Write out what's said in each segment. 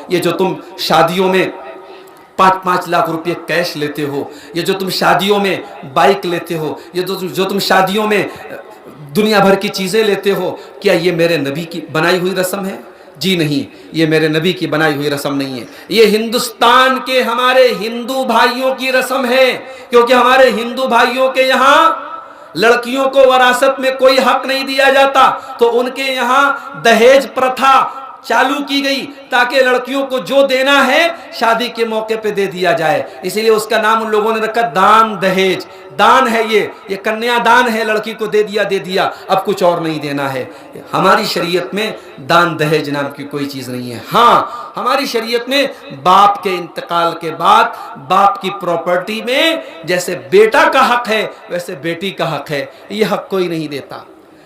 یہ جو تم شادیوں میں 5-5 لاکھ روپے کیش لیتے ہو، یہ جو تم شادیوں میں بائک لیتے ہو، یہ جو تم شادیوں میں دنیا بھر کی چیزیں لیتے ہو، کیا یہ میرے نبی کی بنائی ہوئی رسم ہے؟ جی نہیں، یہ میرے نبی کی بنائی ہوئی رسم نہیں ہے، یہ ہندوستان کے ہمارے ہندو بھائیوں کی رسم ہے، کیونکہ ہمارے ہندو بھائیوں کے یہاں لڑکیوں کو وراثت میں کوئی حق نہیں دیا جاتا، تو ان کے یہاں دہیج پرتھا چالو کی گئی تاکہ لڑکیوں کو جو دینا ہے شادی کے موقع پہ دے دیا جائے، اسی لیے اس کا نام ان لوگوں نے رکھا دان دہیج۔ دان ہے یہ کنیا دان ہے، لڑکی کو دے دیا، اب کچھ اور نہیں دینا ہے۔ ہماری شریعت میں دان دہیج نام کی کوئی چیز نہیں ہے۔ ہاں، ہماری شریعت میں باپ کے انتقال کے بعد باپ کی پراپرٹی میں جیسے بیٹا کا حق ہے ویسے بیٹی کا حق ہے، یہ حق کوئی نہیں دیتا،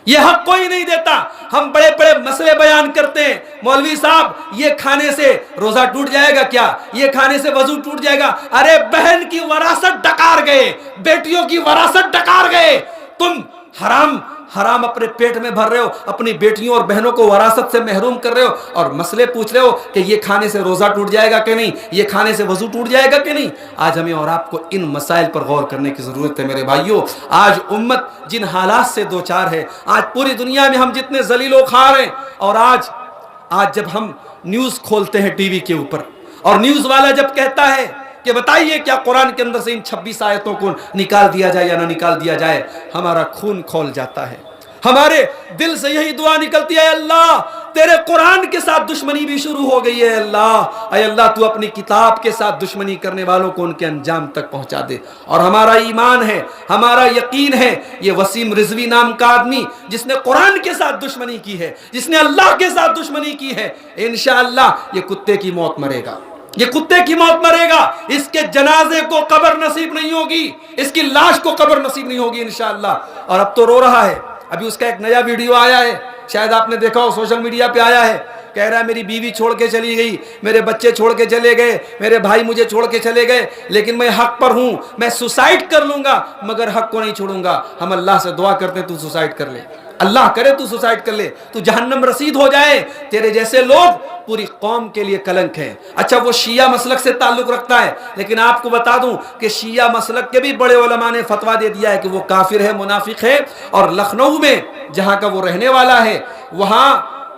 یہ حق کوئی نہیں دیتا۔ ہم بڑے بڑے مسئلے بیان کرتے ہیں، مولوی صاحب یہ کھانے سے روزہ ٹوٹ جائے گا کیا، یہ کھانے سے وضو ٹوٹ جائے گا؟ ارے بہن کی وراثت ڈکار گئے، بیٹیوں کی وراثت ڈکار گئے، تم حرام اپنے پیٹ میں بھر رہے ہو، اپنی بیٹیوں اور بہنوں کو وراثت سے محروم کر رہے ہو، اور مسئلے پوچھ رہے ہو کہ یہ کھانے سے روزہ ٹوٹ جائے گا کہ نہیں، یہ کھانے سے وضو ٹوٹ جائے گا کہ نہیں۔ آج ہمیں اور آپ کو ان مسائل پر غور کرنے کی ضرورت ہے میرے بھائیوں۔ آج امت جن حالات سے دوچار ہے، آج پوری دنیا میں ہم جتنے ذلیل و خوار ہیں، اور آج جب ہم نیوز کھولتے ہیں ٹی وی کے اوپر، اور نیوز والا جب کہتا ہے کہ بتائیے کیا قرآن کے اندر سے ان 26 آیتوں کو نکال دیا جائے یا نہ نکال دیا جائے، ہمارا خون کھول جاتا ہے، ہمارے دل سے یہی دعا نکلتی ہے، اللہ تیرے قرآن کے ساتھ دشمنی بھی شروع ہو گئی ہے، اے اللہ تو اپنی کتاب کے ساتھ دشمنی کرنے والوں کو ان کے انجام تک پہنچا دے۔ اور ہمارا ایمان ہے، ہمارا یقین ہے، یہ وسیم رضوی نام کا آدمی جس نے قرآن کے ساتھ دشمنی کی ہے، جس نے اللہ کے ساتھ دشمنی کی ہے، انشاءاللہ یہ کتے کی موت مرے گا، یہ کتے کی موت مرے گا، اس کے جنازے کو قبر نصیب نہیں ہوگی، اس کی لاش کو قبر نصیب نہیں ہوگی انشاءاللہ۔ اور اب تو رو رہا ہے، ابھی اس کا ایک نیا ویڈیو آیا ہے، شاید آپ نے دیکھا ہو، سوشل میڈیا پہ آیا ہے، کہہ رہا ہے میری بیوی چھوڑ کے چلی گئی، میرے بچے چھوڑ کے چلے گئے، میرے بھائی مجھے چھوڑ کے چلے گئے، لیکن میں حق پر ہوں، میں سوسائیڈ کر لوں گا مگر حق کو نہیں چھوڑوں گا۔ ہم اللہ سے دعا کرتے ہیں تو سوسائیڈ کر لے، اللہ کرے تو سوسائیڈ کر لے، تو جہنم رسید ہو جائے، تیرے جیسے لوگ پوری قوم کے لیے کلنک ہیں۔ اچھا وہ شیعہ مسلک سے تعلق رکھتا ہے، لیکن آپ کو بتا دوں کہ شیعہ مسلک کے بھی بڑے علماء نے فتویٰ دے دیا ہے کہ وہ کافر ہے، منافق ہے، اور لکھنؤ میں جہاں کا وہ رہنے والا ہے، وہاں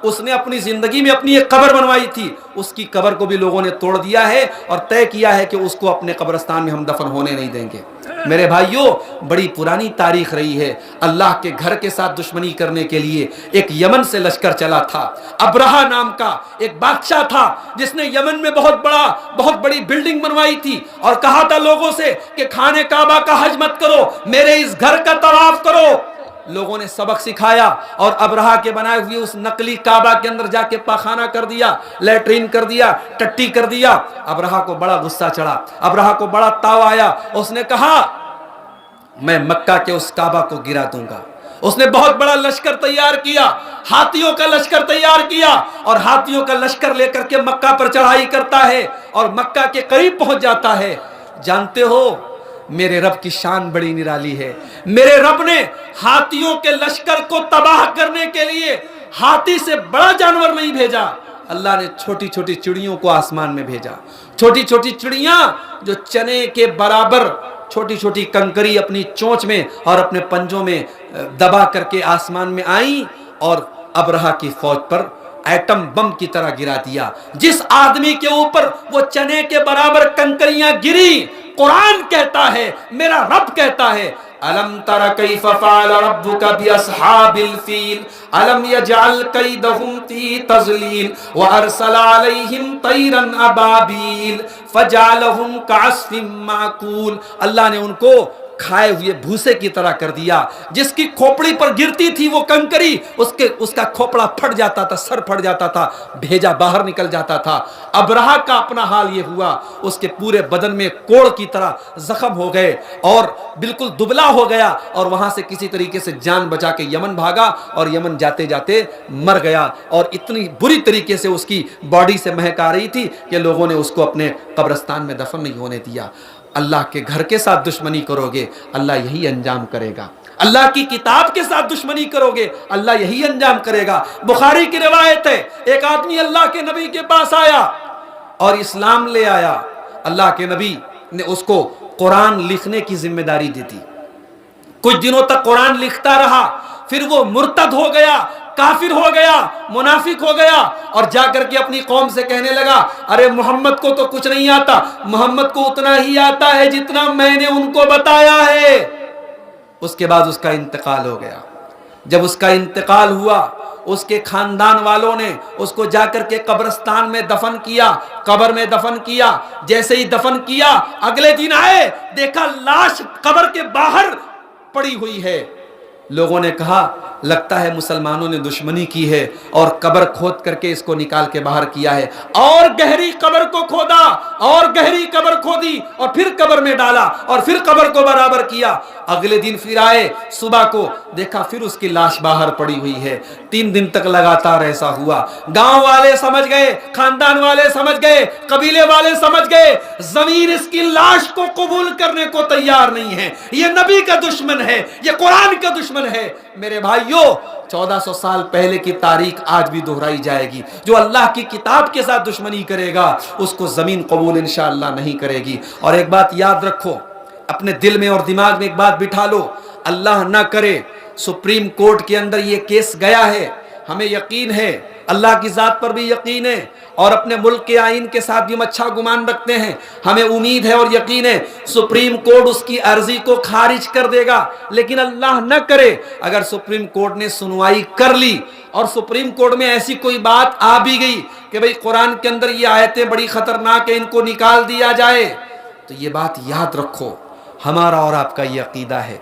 اس نے اپنی زندگی میں اپنی ایک قبر بنوائی تھی، اس کی قبر کو بھی لوگوں نے توڑ دیا ہے اور طے کیا ہے کہ اس کو اپنے قبرستان میں ہم دفن ہونے نہیں دیں گے۔ میرے بھائیوں، بڑی پرانی تاریخ رہی ہے، اللہ کے گھر کے ساتھ دشمنی کرنے کے لیے ایک یمن سے لشکر چلا تھا، ابرہہ نام کا ایک بادشاہ تھا جس نے یمن میں بہت بڑی بلڈنگ بنوائی تھی، اور کہا تھا لوگوں سے کہ خانہ کعبہ کا حج مت کرو، میرے اس گھر کا طواف کرو۔ لوگوں نے سبق سکھایا اور ابرہہ کے بنائے ہوئے اس نقلی کعبہ کے اندر جا کے پاخانہ کر دیا، لیٹرین کر دیا، ٹٹی کر دیا۔ ابرہہ کو بڑا غصہ چڑھا، ابرہہ کو بڑا تاؤ آیا، اس نے کہا میں مکہ کے اس کعبہ کو گرا دوں گا۔ اس نے بہت بڑا لشکر تیار کیا، ہاتھیوں کا لشکر تیار کیا، اور ہاتھیوں کا لشکر لے کر کے مکہ پر چڑھائی کرتا ہے اور مکہ کے قریب پہنچ جاتا ہے۔ جانتے ہو میرے رب کی شان بڑی نرالی ہے، میرے رب نے ہاتھیوں کے لشکر کو تباہ کرنے کے لیے ہاتھی سے بڑا جانور نہیں بھیجا، اللہ نے چھوٹی چھوٹی چڑیوں کو آسمان میں بھیجا، چھوٹی چھوٹی چڑیاں جو چنے کے برابر چھوٹی چھوٹی کنکری اپنی چونچ میں اور اپنے پنجوں میں دبا کر کے آسمان میں آئیں اور ابرہہ کی فوج پر ایٹم بم کی طرح گرا دیا۔ جس آدمی کے اوپر وہ چنے کے برابر کنکریاں گری، قرآن کہتا ہے، میرا رب کہتا ہے، أَلَمْ تَرَ كَيْفَ فَعَلَ رَبُّكَ بِأَصْحَابِ الْفِيلِ أَلَمْ يَجْعَلْ كَيْدَهُمْ فِي تَضْلِيلٍ وَأَرْسَلَ عَلَيْهِمْ طَيْرًا أَبَابِيلَ فَجَعَلَهُمْ كَعَصْفٍ مَّأْكُولٍ، اللہ نے ان کو کھائے ہوئے بھوسے کی طرح کر دیا، جس کی کھوپڑی پر گرتی تھی وہ کنکری، اس کا کھوپڑا پھٹ جاتا تھا، سر پھٹ جاتا تھا، بھیجا باہر نکل جاتا تھا۔ ابرہہ کا اپنا حال یہ ہوا، اس کے پورے بدن میں کوڑ کی طرح زخم ہو گئے اور بالکل دبلا ہو گیا، اور وہاں سے کسی طریقے سے جان بچا کے یمن بھاگا، اور یمن جاتے جاتے مر گیا، اور اتنی بری طریقے سے اس کی باڈی سے مہک آ رہی تھی کہ لوگوں نے اس کو اپنے قبرستان میں دفن نہیں ہونے دیا۔ اللہ کے گھر کے ساتھ دشمنی کرو گے، اللہ یہی انجام کرے گا۔ اللہ کی کتاب کے ساتھ دشمنی کرو گے، اللہ یہی انجام کرے گا۔ بخاری کی روایت ہے، ایک آدمی اللہ کے نبی کے پاس آیا، اور اسلام لے آیا، اللہ کے نبی نے اس کو قرآن لکھنے کی ذمہ داری دی تھی۔ کچھ دنوں تک قرآن لکھتا رہا، پھر وہ مرتد ہو گیا، کافر ہو گیا، منافق ہو گیا، اور جا کر کے اپنی قوم سے کہنے لگا ارے محمد کو تو کچھ نہیں آتا، محمد کو اتنا ہی آتا ہے جتنا میں نے ان کو بتایا ہے۔ اس کے بعد اس کا انتقال ہو گیا۔ جب اس کا انتقال ہوا، اس کے خاندان والوں نے اس کو جا کر کے قبرستان میں دفن کیا، قبر میں دفن کیا۔ جیسے ہی دفن کیا، اگلے دن آئے، دیکھا لاش قبر کے باہر پڑی ہوئی ہے۔ لوگوں نے کہا لگتا ہے مسلمانوں نے دشمنی کی ہے اور قبر کھود کر کے اس کو نکال کے باہر کیا ہے، اور گہری قبر کو کھودا، اور گہری قبر کھودی، اور پھر قبر میں ڈالا، اور پھر قبر کو برابر کیا۔ اگلے دن پھر آئے، صبح کو دیکھا پھر اس کی لاش باہر پڑی ہوئی ہے۔ 3 دن تک لگاتار ایسا ہوا۔ گاؤں والے سمجھ گئے، خاندان والے سمجھ گئے، قبیلے والے سمجھ گئے، زمین اس کی لاش کو قبول کرنے کو تیار نہیں ہے، یہ نبی کا دشمن ہے، یہ قرآن کا دشمن ہے۔ میرے بھائیو، 1400 سال پہلے کی تاریخ آج بھی دہرائی جائے گی۔ جو اللہ کی کتاب کے ساتھ دشمنی کرے گا اس کو زمین قبول انشاءاللہ نہیں کرے گی۔ اور ایک بات یاد رکھو، اپنے دل میں اور دماغ میں ایک بات بٹھا لو، اللہ نہ کرے سپریم کورٹ کے اندر یہ کیس گیا ہے، ہمیں یقین ہے، اللہ کی ذات پر بھی یقین ہے، اور اپنے ملک کے آئین کے ساتھ بھی ہم اچھا گمان رکھتے ہیں، ہمیں امید ہے اور یقین ہے سپریم کورٹ اس کی عرضی کو خارج کر دے گا۔ لیکن اللہ نہ کرے اگر سپریم کورٹ نے سنوائی کر لی اور سپریم کورٹ میں ایسی کوئی بات آ بھی گئی کہ بھئی قرآن کے اندر یہ آیتیں بڑی خطرناک ہیں، ان کو نکال دیا جائے، تو یہ بات یاد رکھو، ہمارا اور آپ کا یہ عقیدہ ہے،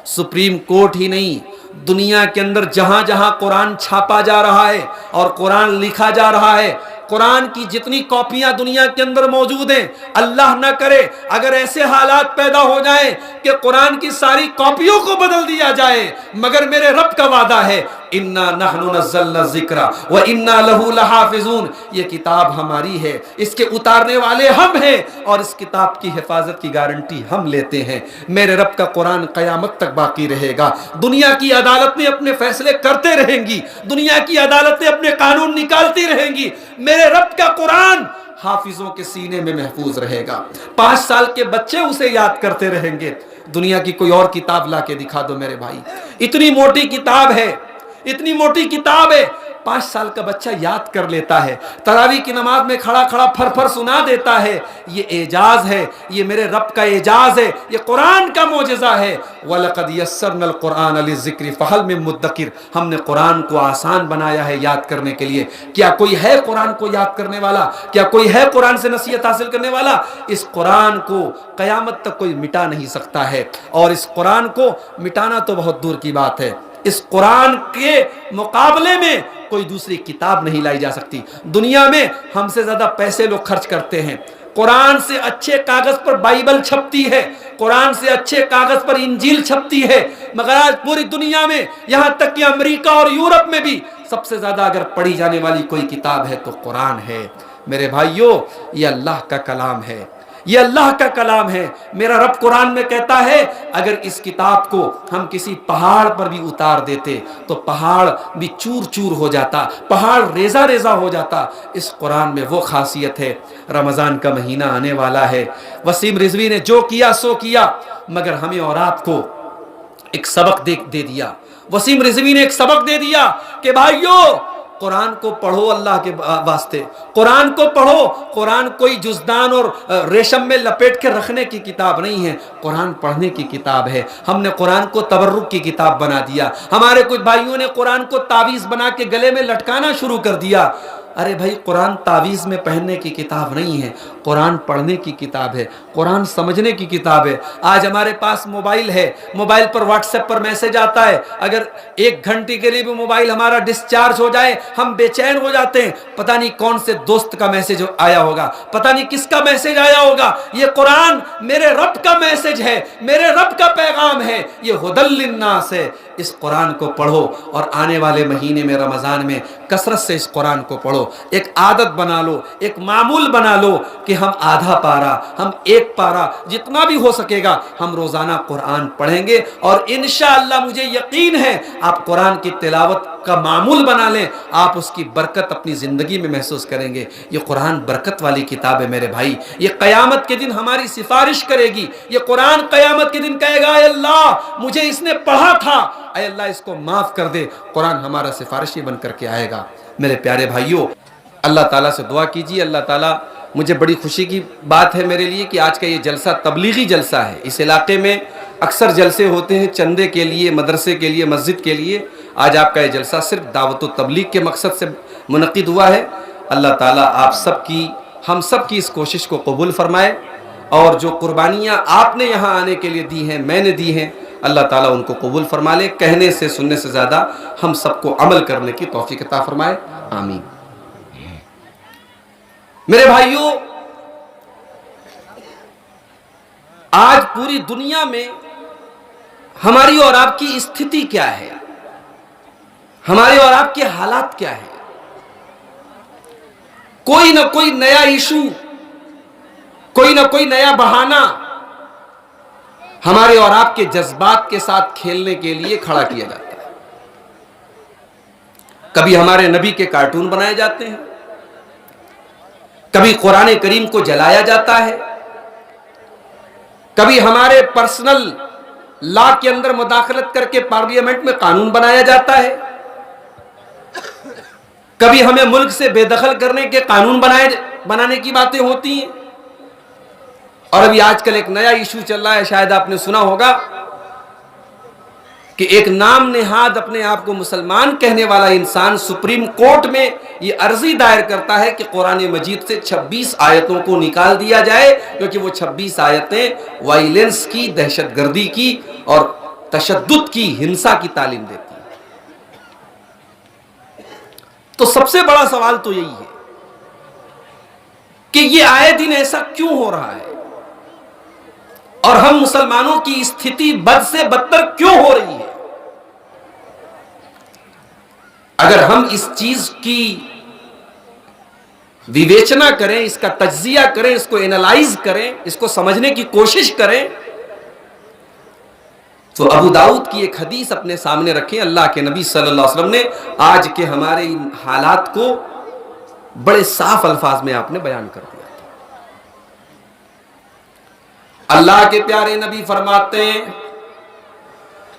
سپریم کورٹ ہی نہیں، دنیا کے اندر جہاں جہاں قرآن چھاپا جا رہا ہے اور قرآن لکھا جا رہا ہے، قرآن کی جتنی کاپیاں دنیا کے اندر موجود ہیں، اللہ نہ کرے اگر ایسے حالات پیدا ہو جائیں کہ قرآن کی ساری کاپیوں کو بدل دیا جائے، مگر میرے رب کا وعدہ ہے اِنَّا نَحْنُ نَزَّلْنَا الذِّكْرَ وَإِنَّا لَهُ لَحَافِظُونَ، یہ کتاب ہماری ہے، اس کے اتارنے والے ہم ہیں، اور اس کتاب کی حفاظت کی گارنٹی ہم لیتے ہیں۔ میرے رب کا قرآن قیامت تک باقی رہے گا، دنیا کی عدالتیں اپنے فیصلے کرتے رہیں گی، دنیا کی عدالتیں اپنے قانون نکالتی رہیں گی، میرے رب کا قرآن حافظوں کے سینے میں محفوظ رہے گا۔ 5 سال کے بچے اسے یاد کرتے رہیں گے۔ دنیا کی کوئی اور کتاب لا کے دکھا دو میرے بھائی، اتنی موٹی کتاب ہے، اتنی موٹی کتاب ہے، 5 سال کا بچہ یاد کر لیتا ہے، تراویح کی نماز میں کھڑا کھڑا پھر پھر سنا دیتا ہے۔ یہ اعجاز ہے، یہ میرے رب کا اعجاز ہے، یہ قرآن کا معجزہ ہے۔ وَلَقَدْ يَسَّرْنَا الْقُرْآنَ لِلذِّكْرِ فَهَلْ مِن مُدَّكِرٍ، ہم نے قرآن کو آسان بنایا ہے یاد کرنے کے لیے۔ کیا کوئی ہے قرآن کو یاد کرنے والا؟ کیا کوئی ہے قرآن سے نصیحت حاصل کرنے والا؟ اس قرآن کو قیامت تک کوئی مٹا نہیں سکتا ہے، اور اس قرآن کو مٹانا تو بہت دور کی بات ہے۔ اس قرآن کے مقابلے میں کوئی دوسری کتاب نہیں لائی جا سکتی۔ دنیا میں ہم سے زیادہ پیسے لوگ خرچ کرتے ہیں، قرآن سے اچھے کاغذ پر بائبل چھپتی ہے، قرآن سے اچھے کاغذ پر انجیل چھپتی ہے، مگر آج پوری دنیا میں، یہاں تک کہ امریکہ اور یورپ میں بھی، سب سے زیادہ اگر پڑھی جانے والی کوئی کتاب ہے تو قرآن ہے۔ میرے بھائیو، یہ اللہ کا کلام ہے، یہ اللہ کا کلام ہے۔ میرا رب قرآن میں کہتا ہے اگر اس کتاب کو ہم کسی پہاڑ پر بھی اتار دیتے تو پہاڑ بھی چور چور ہو جاتا، پہاڑ ریزہ ریزہ ہو جاتا۔ اس قرآن میں وہ خاصیت ہے۔ رمضان کا مہینہ آنے والا ہے، وسیم رضوی نے جو کیا سو کیا، مگر ہمیں اور آپ کو ایک سبق دے دیا۔ وسیم رضوی نے ایک سبق دے دیا کہ بھائیو، قرآن کو پڑھو اللہ کے واسطے، قرآن کو پڑھو۔ قرآن کوئی جزدان اور ریشم میں لپیٹ کے رکھنے کی کتاب نہیں ہے، قرآن پڑھنے کی کتاب ہے۔ ہم نے قرآن کو تبرک کی کتاب بنا دیا، ہمارے کچھ بھائیوں نے قرآن کو تعویذ بنا کے گلے میں لٹکانا شروع کر دیا۔ ارے بھائی، قرآن تعویذ میں پہننے کی کتاب نہیں ہے، قرآن پڑھنے کی کتاب ہے، قرآن سمجھنے کی کتاب ہے۔ آج ہمارے پاس موبائل ہے، موبائل پر واٹس ایپ پر میسج آتا ہے، اگر 1 گھنٹے کے لیے بھی موبائل ہمارا ڈسچارج ہو جائے ہم بے چین ہو جاتے ہیں، پتہ نہیں کون سے دوست کا میسج آیا ہوگا، پتہ نہیں کس کا میسج آیا ہوگا۔ یہ قرآن میرے رب کا میسج ہے، میرے رب کا پیغام ہے، یہ ھدی للناس ہے، اس قرآن کو پڑھو اور آنے والے مہینے میں رمضان میں کثرت سے اس قرآن کو پڑھو. ایک عادت بنا لو, ایک معمول بنا لو کہ ہم آدھا پارہ, ہم ایک پارہ, جتنا بھی ہو سکے گا ہم روزانہ قرآن پڑھیں گے. اور انشاءاللہ مجھے یقین ہے آپ قرآن کی تلاوت کا معمول بنا لیں, آپ اس کی برکت اپنی زندگی میں محسوس کریں گے. یہ قرآن برکت والی کتاب ہے میرے بھائی. یہ قیامت کے دن ہماری سفارش کرے گی. یہ قرآن قیامت کے دن کہے گا اے اللہ مجھے اس نے پڑھا تھا, اے اللہ اس کو معاف کر دے. قرآن ہمارا سفارشی بن کر کے آئے گا. میرے پیارے بھائیوں, اللہ تعالیٰ سے دعا کیجیے. اللہ تعالیٰ, مجھے بڑی خوشی کی بات ہے میرے لیے کہ آج کا یہ جلسہ تبلیغی جلسہ ہے. اس علاقے میں اکثر جلسے ہوتے ہیں چندے کے لیے, مدرسے کے لیے, مسجد کے لیے. آج آپ کا یہ جلسہ صرف دعوت و تبلیغ کے مقصد سے منعقد ہوا ہے. اللہ تعالیٰ آپ سب کی, ہم سب کی اس کوشش کو قبول فرمائے, اور جو قربانیاں آپ نے یہاں آنے کے لیے دی ہیں, میں نے دی ہیں, اللہ تعالیٰ ان کو قبول فرما لے. کہنے سے سننے سے زیادہ ہم سب کو عمل کرنے کی توفیق عطا فرمائے. آمین. میرے بھائیوں, آج پوری دنیا میں ہماری اور آپ کی استھتی کیا ہے, ہمارے اور آپ کے حالات کیا ہیں؟ کوئی نہ کوئی نیا ایشو, کوئی نہ کوئی نیا بہانہ ہمارے اور آپ کے جذبات کے ساتھ کھیلنے کے لیے کھڑا کیا جاتا ہے. کبھی ہمارے نبی کے کارٹون بنائے جاتے ہیں, کبھی قرآن کریم کو جلایا جاتا ہے, کبھی ہمارے پرسنل لا کے اندر مداخلت کر کے پارلیمنٹ میں قانون بنایا جاتا ہے, کبھی ہمیں ملک سے بے دخل کرنے کے قانون بنانے کی باتیں ہوتی ہیں. اور ابھی آج کل ایک نیا ایشو چل رہا ہے, شاید آپ نے سنا ہوگا کہ ایک نام نہاد اپنے آپ کو مسلمان کہنے والا انسان سپریم کورٹ میں یہ عرضی دائر کرتا ہے کہ قرآن مجید سے 26 آیتوں کو نکال دیا جائے, کیونکہ وہ 26 آیتیں وائلنس کی, دہشت گردی کی اور تشدد کی, ہنسا کی تعلیم دیتی ہیں. تو سب سے بڑا سوال تو یہی ہے کہ یہ آئے دن ایسا کیوں ہو رہا ہے, اور ہم مسلمانوں کی استھتی بد سے بدتر کیوں ہو رہی ہے؟ اگر ہم اس چیز کی ویویچنا کریں, اس کا تجزیہ کریں, اس کو اینالائز کریں, اس کو سمجھنے کی کوشش کریں, تو ابو داؤد کی ایک حدیث اپنے سامنے رکھیں. اللہ کے نبی صلی اللہ علیہ وسلم نے آج کے ہمارے ان حالات کو بڑے صاف الفاظ میں آپ نے بیان کر دیا. اللہ کے پیارے نبی فرماتے ہیں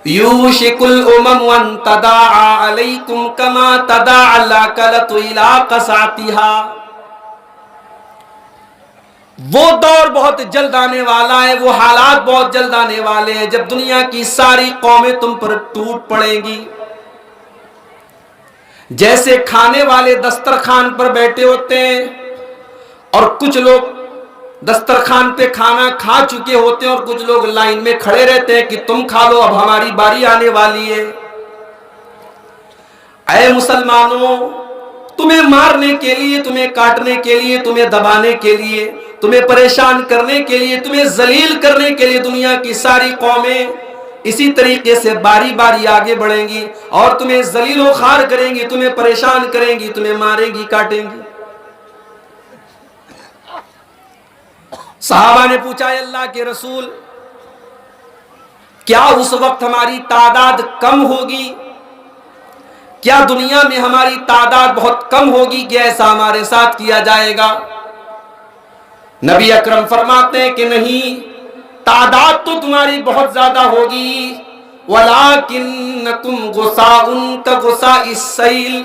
یوشک الامم ان تداعى علیکم کما تداعى الاکلۃ الی قصعتها. وہ دور بہت جلد آنے والا ہے, وہ حالات بہت جلد آنے والے ہیں جب دنیا کی ساری قومیں تم پر ٹوٹ پڑیں گی. جیسے کھانے والے دسترخوان پر بیٹھے ہوتے ہیں اور کچھ لوگ دسترخوان پہ کھانا کھا چکے ہوتے ہیں اور کچھ لوگ لائن میں کھڑے رہتے ہیں کہ تم کھا لو, اب ہماری باری آنے والی ہے. اے مسلمانوں, تمہیں مارنے کے لیے, تمہیں کاٹنے کے لیے, تمہیں دبانے کے لیے, تمہیں پریشان کرنے کے لیے, تمہیں ذلیل کرنے کے لیے دنیا کی ساری قومیں اسی طریقے سے باری باری آگے بڑھیں گی اور تمہیں ذلیل و خوار کریں گی, تمہیں پریشان کریں گی, تمہیں ماریں گی, کاٹیں گی. صحابہ نے پوچھا اے اللہ کے رسول, کیا اس وقت ہماری تعداد کم ہوگی؟ کیا دنیا میں ہماری تعداد بہت کم ہوگی کہ ایسا ہمارے ساتھ کیا جائے گا؟ نبی اکرم فرماتے ہیں کہ نہیں, تعداد تو تمہاری بہت زیادہ ہوگی, وَلَٰكِنَّكُمْ غُثَاءٌ كَغُثَاءِ السَّيْلِ,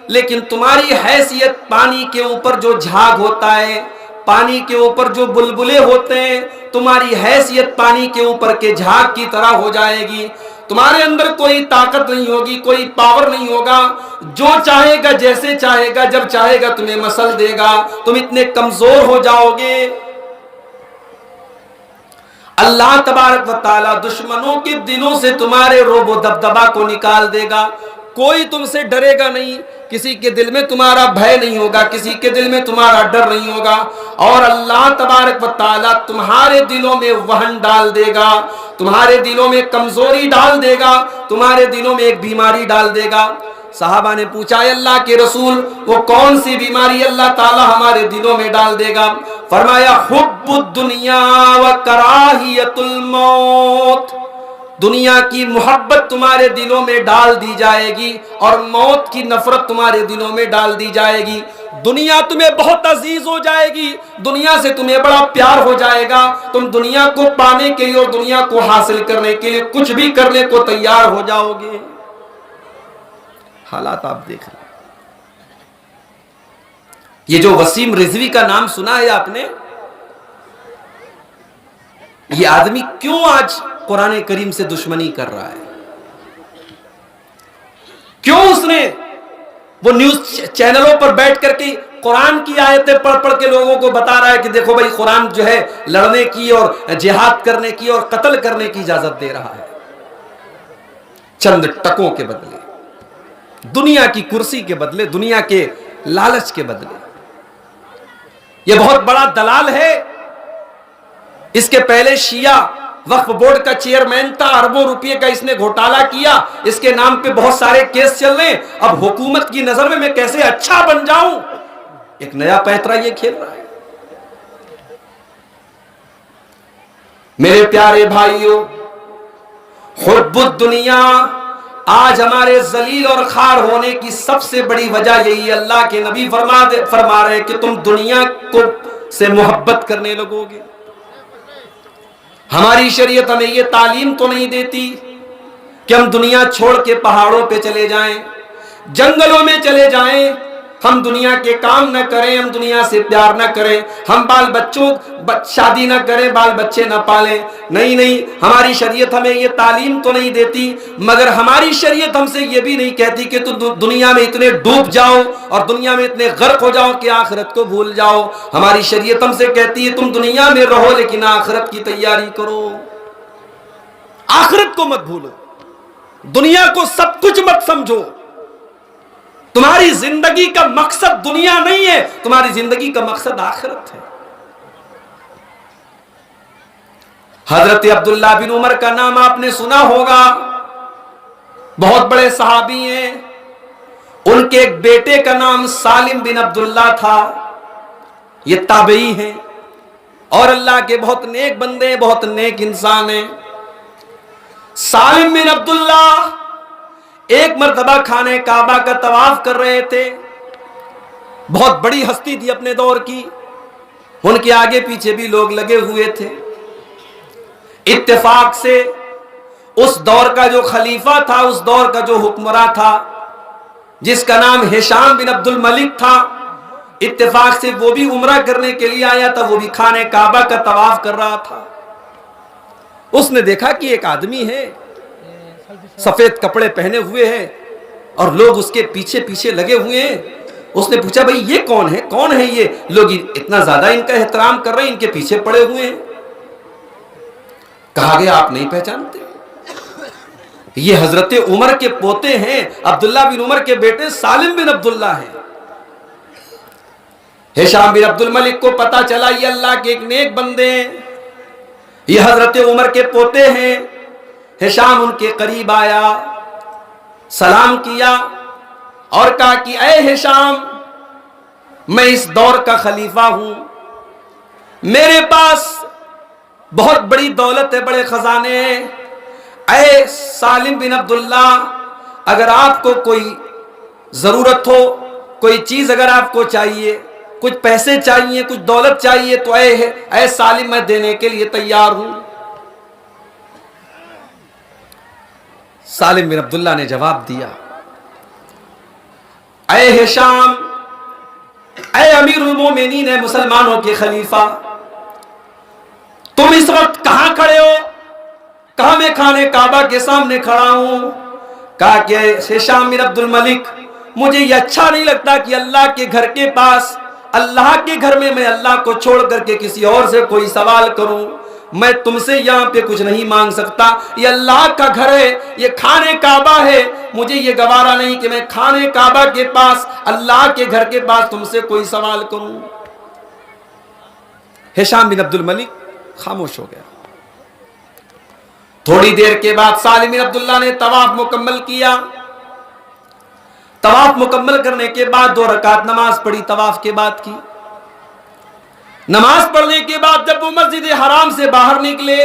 لیکن تمہاری حیثیت پانی کے اوپر جو جھاگ ہوتا ہے, پانی کے اوپر جو بلبلے ہوتے ہیں, تمہاری حیثیت پانی کے اوپر کے جھاگ کی طرح ہو جائے گی. تمہارے اندر کوئی طاقت نہیں ہوگی, کوئی پاور نہیں ہوگا, جو چاہے گا جیسے چاہے گا جب چاہے گا تمہیں مسل دے گا, تم اتنے کمزور ہو جاؤ گے. اللہ تبارک و تعالی دشمنوں کے دلوں سے تمہارے روب و دبدبا کو نکال دے گا. کوئی تم سے ڈرے گا نہیں کسی کے دل میں تمہارا بھے نہیں ہوگا، کسی کے دل میں تمہارا ڈر نہیں ہوگا، اور اللہ تبارک و تعالیٰ تمہارے دلوں میں وہن ڈال دے گا، تمہارے دلوں میں کمزوری ڈال دے گا، تمہارے دلوں میں ایک بیماری ڈال دے گا۔ صحابہ نے پوچھا اے اللہ کے رسول وہ کون سی بیماری اللہ تعالیٰ ہمارے دلوں میں ڈال دے گا؟ فرمایا حب الدنیا و کراہیت الموت، دنیا کی محبت تمہارے دلوں میں ڈال دی جائے گی اور موت کی نفرت تمہارے دلوں میں ڈال دی جائے گی۔ دنیا تمہیں بہت عزیز ہو جائے گی، دنیا سے تمہیں بڑا پیار ہو جائے گا، تم دنیا کو پانے کے لیے اور دنیا کو حاصل کرنے کے لیے کچھ بھی کرنے کو تیار ہو جاؤ گے۔ حالات آپ دیکھ رہے ہیں۔ یہ جو وسیم رضوی کا نام سنا ہے آپ نے، یہ آدمی کیوں آج قرآن کریم سے دشمنی کر رہا ہے؟ کیوں اس نے وہ نیوز چینلوں پر بیٹھ کر کے قرآن کی آیتیں پڑھ پڑھ کے لوگوں کو بتا رہا ہے کہ دیکھو بھائی قرآن جو ہے لڑنے کی اور جہاد کرنے کی اور قتل کرنے کی اجازت دے رہا ہے، چند ٹکوں کے بدلے، دنیا کی کرسی کے بدلے، دنیا کے لالچ کے بدلے۔ یہ بہت بڑا دلال ہے۔ اس کے پہلے شیعہ وقف بورڈ کا چیئرمین تھا، اربوں روپے کا اس نے گھوٹالہ کیا، اس کے نام پہ بہت سارے کیس چل رہے ہیں۔ اب حکومت کی نظر میں کیسے اچھا بن جاؤں، ایک نیا پیترا یہ کھیل رہا ہے۔ میرے پیارے بھائیوں، حب الدنیا آج ہمارے ذلیل اور خوار ہونے کی سب سے بڑی وجہ یہی ہے۔ اللہ کے نبی فرما رہے کہ تم دنیا کو سے محبت کرنے لگو گے۔ ہماری شریعت ہمیں یہ تعلیم تو نہیں دیتی کہ ہم دنیا چھوڑ کے پہاڑوں پہ چلے جائیں، جنگلوں میں چلے جائیں، ہم دنیا کے کام نہ کریں، ہم دنیا سے پیار نہ کریں، ہم بال بچوں شادی نہ کریں، بال بچے نہ پالیں۔ نہیں، ہماری شریعت ہمیں یہ تعلیم تو نہیں دیتی، مگر ہماری شریعت ہم سے یہ بھی نہیں کہتی کہ تم دنیا میں اتنے ڈوب جاؤ اور دنیا میں اتنے غرق ہو جاؤ کہ آخرت کو بھول جاؤ۔ ہماری شریعت ہم سے کہتی ہے تم دنیا میں رہو لیکن آخرت کی تیاری کرو، آخرت کو مت بھولو، دنیا کو سب کچھ مت سمجھو۔ تمہاری زندگی کا مقصد دنیا نہیں ہے، تمہاری زندگی کا مقصد آخرت ہے۔ حضرت عبداللہ بن عمر کا نام آپ نے سنا ہوگا، بہت بڑے صحابی ہیں۔ ان کے ایک بیٹے کا نام سالم بن عبداللہ تھا، یہ تابعی ہیں اور اللہ کے بہت نیک بندے ہیں، بہت نیک انسان ہیں۔ سالم بن عبداللہ ایک مرتبہ خانہ کعبہ کا طواف کر رہے تھے، بہت بڑی ہستی تھی اپنے دور کی، ان کے آگے پیچھے بھی لوگ لگے ہوئے تھے۔ اتفاق سے اس دور کا جو خلیفہ تھا، اس دور کا جو حکمراں تھا، جس کا نام ہشام بن عبد الملک تھا، اتفاق سے وہ بھی عمرہ کرنے کے لیے آیا تھا، وہ بھی خانہ کعبہ کا طواف کر رہا تھا۔ اس نے دیکھا کہ ایک آدمی ہے، سفید کپڑے پہنے ہوئے ہیں اور لوگ اس کے پیچھے پیچھے لگے ہوئے ہیں۔ اس نے پوچھا بھئی یہ کون ہے، کون ہے یہ لوگ اتنا زیادہ ان کا احترام کر رہے ہیں، ان کے پیچھے پڑے ہوئے ہیں؟ کہا گیا آپ نہیں پہچانتے، یہ حضرت عمر کے پوتے ہیں، عبداللہ بن عمر کے بیٹے سالم بن عبداللہ ہیں۔ ہشام بن عبد الملک کو پتا چلا یہ اللہ کے ایک نیک بندے ہیں، یہ حضرت عمر کے پوتے ہیں۔ ہشام ان کے قریب آیا، سلام کیا اور کہا کہ اے ہشام، میں اس دور کا خلیفہ ہوں، میرے پاس بہت بڑی دولت ہے، بڑے خزانے ہیں۔ اے سالم بن عبداللہ، اگر آپ کو کوئی ضرورت ہو، کوئی چیز اگر آپ کو چاہیے، کچھ پیسے چاہیے، کچھ دولت چاہیے تو اے سالم میں دینے کے لیے تیار ہوں۔ سالم بن عبداللہ نے جواب دیا، اے ہشام، اے امیر المومنین، اے مسلمانوں کے خلیفہ، تم اس وقت کہاں کھڑے ہو؟ کہا میں خانہ کعبہ کے سامنے کھڑا ہوں۔ کہا کہ ہشام بن عبد الملک، مجھے یہ اچھا نہیں لگتا کہ اللہ کے گھر کے پاس، اللہ کے گھر میں میں اللہ کو چھوڑ کر کے کسی اور سے کوئی سوال کروں، میں تم سے یہاں پہ کچھ نہیں مانگ سکتا، یہ اللہ کا گھر ہے، یہ خانہ کعبہ ہے، مجھے یہ گوارا نہیں کہ میں خانے کعبہ کے پاس اللہ کے گھر کے پاس تم سے کوئی سوال کروں۔ ہشام بن عبد الملک خاموش ہو گیا۔ تھوڑی دیر کے بعد سالم بن عبداللہ نے طواف مکمل کیا۔ طواف مکمل کرنے کے بعد 2 رکعت نماز پڑھی، طواف کے بعد کی۔ نماز پڑھنے کے بعد جب وہ مسجد حرام سے باہر نکلے،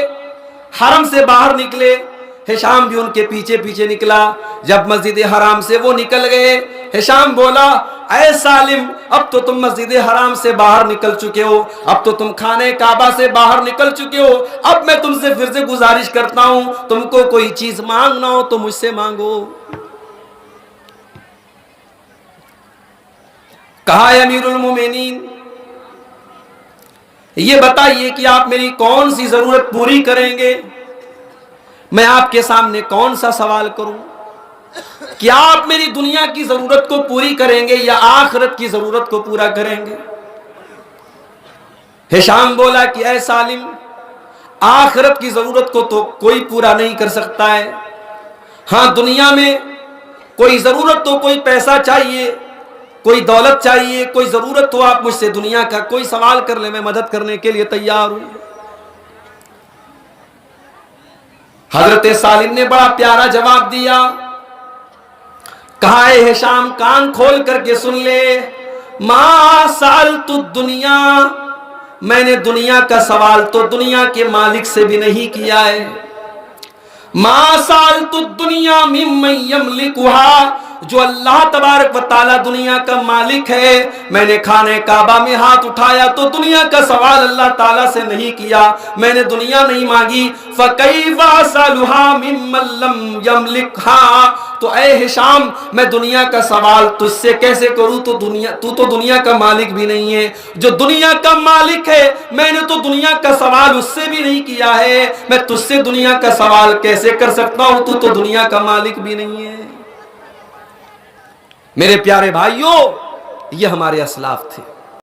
حرم سے باہر نکلے، ہشام بھی ان کے پیچھے پیچھے نکلا۔ جب مسجد حرام سے وہ نکل گئے، ہشام بولا اے سالم، اب تو تم مسجد حرام سے باہر نکل چکے ہو، اب تو تم خانہ کعبہ سے باہر نکل چکے ہو، اب میں تم سے پھر سے گزارش کرتا ہوں، تم کو کوئی چیز مانگنا ہو تو مجھ سے مانگو۔ کہا اے امیر المومنین، یہ بتائیے کہ آپ میری کون سی ضرورت پوری کریں گے؟ میں آپ کے سامنے کون سا سوال کروں؟ کیا آپ میری دنیا کی ضرورت کو پوری کریں گے یا آخرت کی ضرورت کو پورا کریں گے؟ ہشام بولا کہ اے سالم، آخرت کی ضرورت کو تو کوئی پورا نہیں کر سکتا ہے، ہاں دنیا میں کوئی ضرورت تو، کوئی پیسہ چاہیے، کوئی دولت چاہیے، کوئی ضرورت تو آپ مجھ سے دنیا کا کوئی سوال کر لیں، میں مدد کرنے کے لیے تیار ہوں۔ حضرت سالم نے بڑا پیارا جواب دیا، کہا اے ہشام کان کھول کر کے سن لے، ما سألت الدنیا، میں نے دنیا کا سوال تو دنیا کے مالک سے بھی نہیں کیا ہے۔ ما سألت الدنیا ممن یملکھا، جو اللہ تبارک و تعالی دنیا کا مالک ہے، میں نے خانہ کعبہ میں ہاتھ اٹھایا تو دنیا کا سوال اللہ تعالیٰ سے نہیں کیا، میں نے دنیا نہیں مانگی۔ فَكَيْفَ أَسْأَلُهَا مِمَّن لَّمْ يَمْلِكْهَا، تو اے ہشام میں دنیا کا سوال تجھ سے کیسے کروں؟ تو تو دنیا کا مالک بھی نہیں ہے، جو دنیا کا مالک ہے میں نے تو دنیا کا سوال اس سے بھی نہیں کیا ہے، میں تجھ سے دنیا کا سوال کیسے کر سکتا ہوں؟ تو تو دنیا کا مالک بھی نہیں ہے۔ میرے پیارے بھائیوں، یہ ہمارے اسلاف تھے۔